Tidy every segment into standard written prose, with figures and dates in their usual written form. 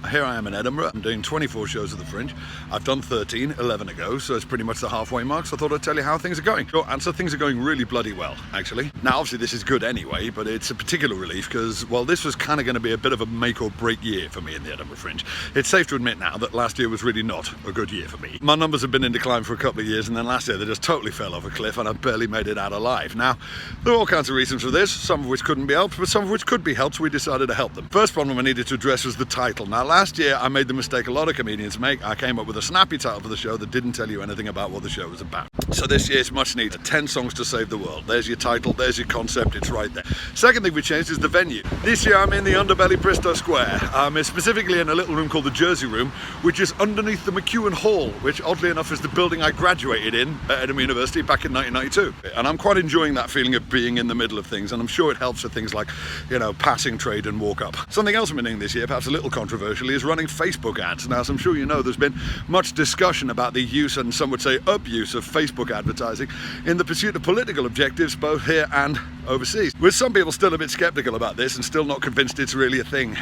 here I am in Edinburgh. I'm doing 24 shows at the Fringe. I've done 13, 11 ago, so it's pretty much the halfway mark, so I thought I'd tell you how things are going. Short answer, things are going really bloody well, actually. Now, obviously this is good anyway, but it's a particular relief because, well, this was kind of going to be a bit of a make or break year for me in the Edinburgh Fringe. It's safe to admit now that last year was really not a good year for me. My numbers have been in decline for a couple of years, and then last year they just totally fell off a cliff and I barely made it out alive. Now, there are all kinds of reasons for this, some of which couldn't be helped, but some of which could be helped, so we decided to help them. First problem I needed to address was the title. Now, last year I made the mistake a lot of comedians make. I came up with a snappy title for the show that didn't tell you anything about what the show was about. So this year it's much needed. 10 songs to save the world. There's your title, there's your concept, it's right there. Second thing we changed is the venue. This year I'm in the underbelly Bristol Square. It's specifically in a little room called the Jersey Room, which is underneath the McEwen Hall, which oddly enough is the building I graduated in at Edinburgh University back in 1992. And I'm quite enjoying that feeling of being in the middle of things, and I'm sure it helps with things like, you know, passing trade and walk up. Something else I'm doing this year, perhaps a little controversially, is running Facebook ads. Now, as I'm sure you know, there's been much discussion about the use, and some would say abuse, of Facebook advertising in the pursuit of political objectives, both here and overseas. With some people still a bit skeptical about this and still not convinced it's really a thing.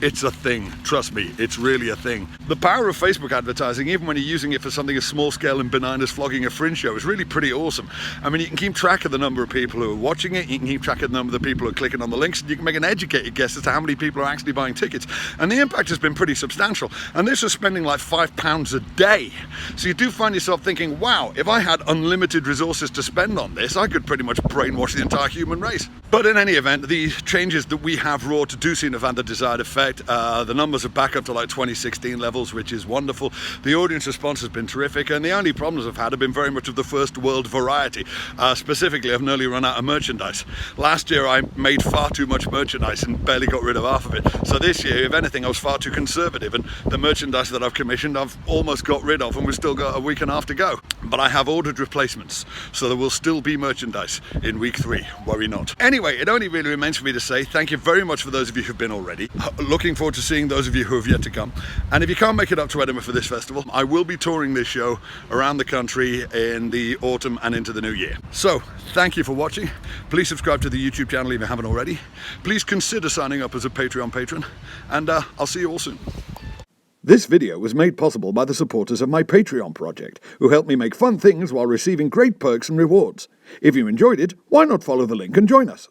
It's a thing, trust me, it's really a thing. The power of Facebook advertising, even when you're using it for something as small scale and benign as flogging a Fringe show, is really pretty awesome. I mean, you can keep track of the number of people who are watching it, you can keep track of the number of the people who are clicking on the links, and you can make an educated guess as to how many people are actually buying tickets. And the impact has been pretty substantial. And this is spending like £5 a day. So you do find yourself thinking, wow, if I had unlimited resources to spend on this, I could pretty much brainwash the entire human race. But in any event, the changes that we have wrought do seem to have had the desired effect. The numbers are back up to like 2016 levels, which is wonderful. The audience response has been terrific, and the only problems I've had have been very much of the first world variety. Specifically, I've nearly run out of merchandise. Last year I made far too much merchandise and barely got rid of half of it. So this year, if anything, I was far too conservative, and the merchandise that I've commissioned I've almost got rid of, and we've still got a week and a half to go. But I have ordered replacements, so there will still be merchandise in week 3, worry not. Anyway, it only really remains for me to say thank you very much for those of you who've been already. Looking forward to seeing those of you who have yet to come. And if you can't make it up to Edinburgh for this festival, I will be touring this show around the country in the autumn and into the new year. So, thank you for watching. Please subscribe to the YouTube channel if you haven't already. Please consider signing up as a Patreon patron, and I'll see you all soon. This video was made possible by the supporters of my Patreon project, who help me make fun things while receiving great perks and rewards. If you enjoyed it, why not follow the link and join us?